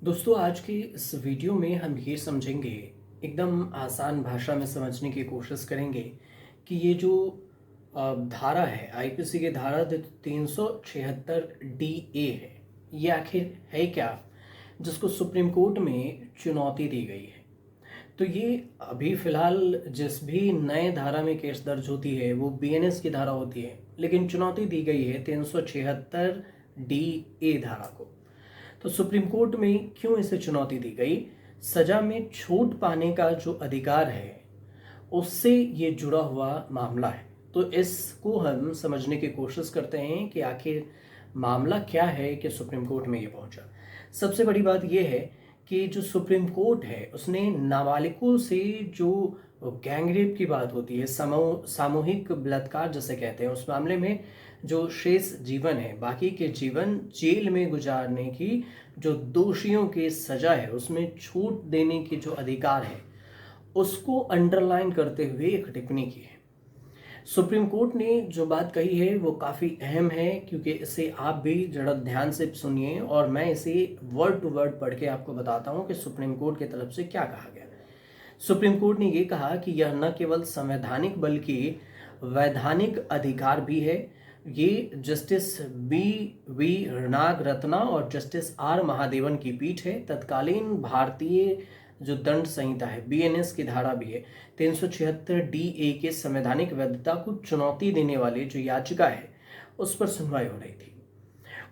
दोस्तों आज की इस वीडियो में हम ये समझेंगे, एकदम आसान भाषा में समझने की कोशिश करेंगे कि ये जो धारा है आईपीसी की धारा 376 डी है, ये आखिर है क्या जिसको सुप्रीम कोर्ट में चुनौती दी गई है। तो ये अभी फिलहाल जिस भी नए धारा में केस दर्ज होती है वो बीएनएस की धारा होती है, लेकिन चुनौती दी गई है 376 डी धारा को। तो सुप्रीम कोर्ट में क्यों इसे चुनौती दी गई? सजा में छूट पाने का जो अधिकार है उससे ये जुड़ा हुआ मामला है। तो इसको हम समझने की कोशिश करते हैं कि आखिर मामला क्या है कि सुप्रीम कोर्ट में ये पहुंचा। सबसे बड़ी बात यह है कि जो सुप्रीम कोर्ट है उसने नाबालिगों से जो गैंगरेप की बात होती है, सामूहिक बलात्कार जिसे कहते हैं, उस मामले में जो शेष जीवन है, बाकी के जीवन जेल में गुजारने की जो दोषियों की सजा है उसमें छूट देने की जो अधिकार है उसको अंडरलाइन करते हुए एक टिप्पणी की है। सुप्रीम कोर्ट ने जो बात कही है वो काफ़ी अहम है, क्योंकि इसे आप भी जरा ध्यान से सुनिए और मैं इसे वर्ड टू वर्ड पढ़ के आपको बताता हूँ कि सुप्रीम कोर्ट की तरफ से क्या कहा गया। सुप्रीम कोर्ट ने ये कहा कि यह न केवल संवैधानिक बल्कि वैधानिक अधिकार भी है। ये जस्टिस बी नाग रत्ना और जस्टिस आर महादेवन की पीठ है। तत्कालीन भारतीय जो दंड संहिता है बीएनएस की धारा भी है 376 डी के संवैधानिक वैधता को चुनौती देने वाली जो याचिका है उस पर सुनवाई हो रही थी।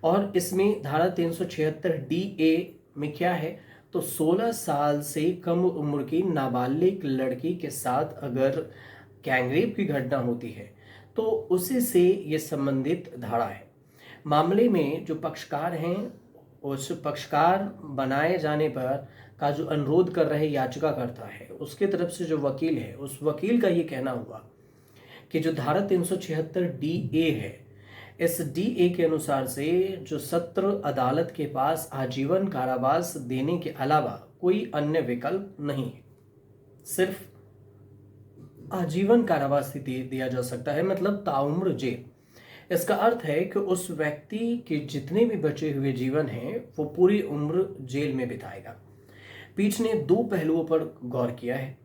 और इसमें धारा 376 डी में क्या है, तो 16 साल से कम उम्र की नाबालिग लड़की के साथ अगर गैंगरेप की घटना होती है तो उसी से ये संबंधित धारा है। मामले में जो पक्षकार हैं उस पक्षकार बनाए जाने पर का जो अनुरोध कर रहे याचिकाकर्ता है उसके तरफ से जो वकील है उस वकील का ये कहना हुआ कि जो धारा 376 डी है, इस डी के अनुसार से जो सत्र अदालत के पास आजीवन कारावास देने के अलावा कोई अन्य विकल्प नहीं है। सिर्फ आजीवन कारावास ही दिया जा सकता है, मतलब ताउम्र जेल। इसका अर्थ है कि उस व्यक्ति के जितने भी बचे हुए जीवन हैं वो पूरी उम्र जेल में बिताएगा। पीठ ने दो पहलुओं पर गौर किया है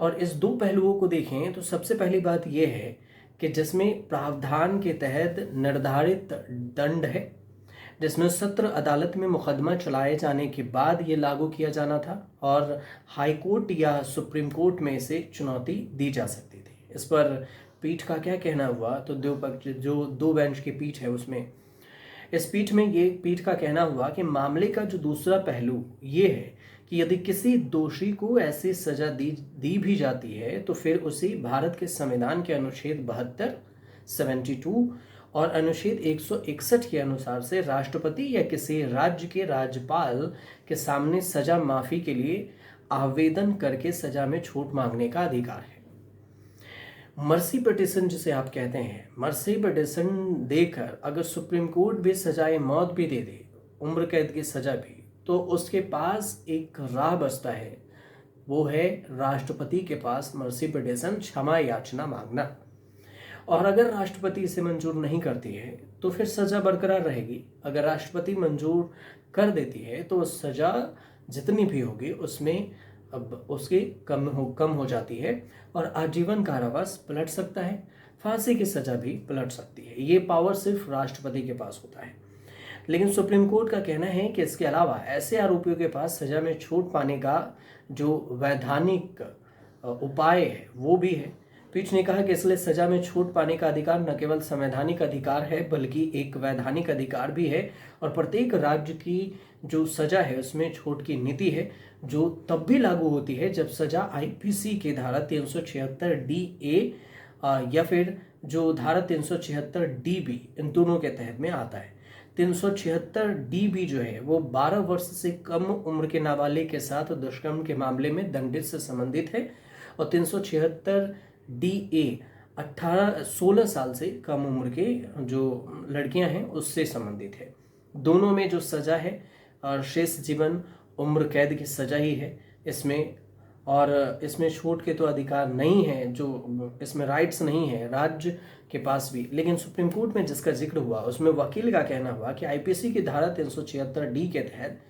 और इस दो पहलुओं को देखें तो सबसे पहली बात यह है कि जिसमें प्रावधान के तहत निर्धारित दंड है, जिसमें सत्र अदालत में मुकदमा चलाए जाने के बाद ये लागू किया जाना था और हाई कोर्ट या सुप्रीम कोर्ट में इसे चुनौती दी जा सकती थी। इस पर पीठ का क्या कहना हुआ, तो दो बेंच की पीठ है उसमें, इस पीठ में ये पीठ का कहना हुआ कि मामले का जो दूसरा पहलू ये है कि यदि किसी दोषी को ऐसी सजा दी भी जाती है तो फिर उसे भारत के संविधान के अनुच्छेद 72 और अनुच्छेद 161 के अनुसार से राष्ट्रपति या किसी राज्य के राज्यपाल के सामने सजा माफी के लिए आवेदन करके सजा में छूट मांगने का अधिकार है। मर्सी पिटिशन जिसे आप कहते हैं, मर्सी पिटिशन देकर अगर सुप्रीम कोर्ट भी सजाए मौत भी दे दे, उम्र कैद की सजा भी, तो उसके पास एक राह बचता है, वो है राष्ट्रपति के पास मर्सी पिटिशन क्षमा याचना मांगना। और अगर राष्ट्रपति इसे मंजूर नहीं करती है तो फिर सजा बरकरार रहेगी। अगर राष्ट्रपति मंजूर कर देती है तो सजा जितनी भी होगी उसमें अब उसकी कम हो जाती है और आजीवन कारावास पलट सकता है, फांसी की सजा भी पलट सकती है। ये पावर सिर्फ राष्ट्रपति के पास होता है। लेकिन सुप्रीम कोर्ट का कहना है कि इसके अलावा ऐसे आरोपियों के पास सजा में छूट पाने का जो वैधानिक उपाय है वो भी है। पीठ ने कहा कि इसलिए सजा में छूट पाने का अधिकार न केवल संवैधानिक अधिकार है बल्कि एक वैधानिक अधिकार भी है और प्रत्येक राज्य की जो सजा है उसमें छूट की नीति है, जो तब भी लागू होती है जब सजा आईपीसी की धारा 376 डी या फिर जो धारा 376 डी इन दोनों के तहत में आता है। 376 डी जो है वो 12 वर्ष से कम उम्र के नाबालिग के साथ दुष्कर्म के मामले में दंडित से संबंधित है और 376 डी 16 साल से कम उम्र के जो लड़कियां हैं उससे संबंधित है। दोनों में जो सजा है और शेष जीवन उम्र कैद की सजा ही है इसमें, और इसमें छूट के तो अधिकार नहीं है, जो इसमें राइट्स नहीं है राज्य के पास भी। लेकिन सुप्रीम कोर्ट में जिसका जिक्र हुआ उसमें वकील का कहना हुआ कि आईपीसी की धारा 376 डी के तहत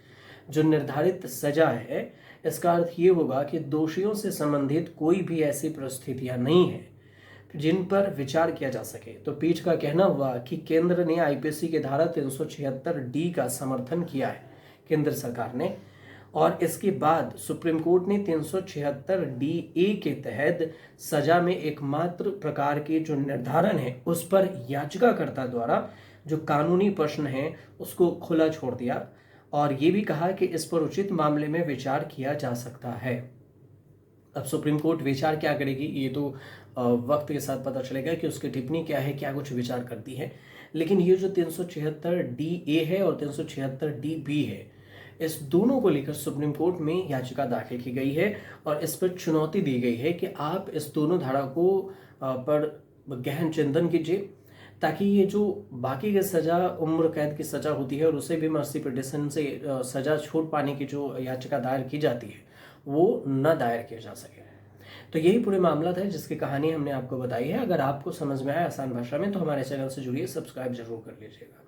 जो निर्धारित सजा है, इसका अर्थ ये होगा कि दोषियों से संबंधित कोई भी ऐसी परिस्थितियां नहीं है जिन पर विचार किया जा सके। तो पीठ का कहना हुआ कि केंद्र ने आईपीसी के धारा 376 डी का समर्थन किया है, केंद्र सरकार ने, और इसके बाद सुप्रीम कोर्ट ने 376 डी ए के तहत सजा में एकमात्र प्रकार के जो निर्धारण है उस पर याचिकाकर्ता द्वारा जो कानूनी प्रश्न है उसको खुला छोड़ दिया, और ये भी कहा कि इस पर उचित मामले में विचार किया जा सकता है। अब सुप्रीम कोर्ट विचार क्या करेगी ये तो वक्त के साथ पता चलेगा कि उसकी टिप्पणी क्या है, क्या कुछ विचार करती है। लेकिन ये जो 376 डी ए है और 376 डी बी है, इस दोनों को लेकर सुप्रीम कोर्ट में याचिका दाखिल की गई है और इस पर चुनौती दी गई है कि आप इस दोनों धारा को पर गहन चिंतन कीजिए, ताकि ये जो बाकी की सजा उम्र कैद की सजा होती है और उसे भी मर्सी पिटिशन से सजा छूट पाने की जो याचिका दायर की जाती है वो न दायर किया जा सके। तो यही पूरे मामला था जिसकी कहानी हमने आपको बताई है। अगर आपको समझ में आया आसान भाषा में तो हमारे चैनल से जुड़िए, सब्सक्राइब जरूर कर लीजिएगा।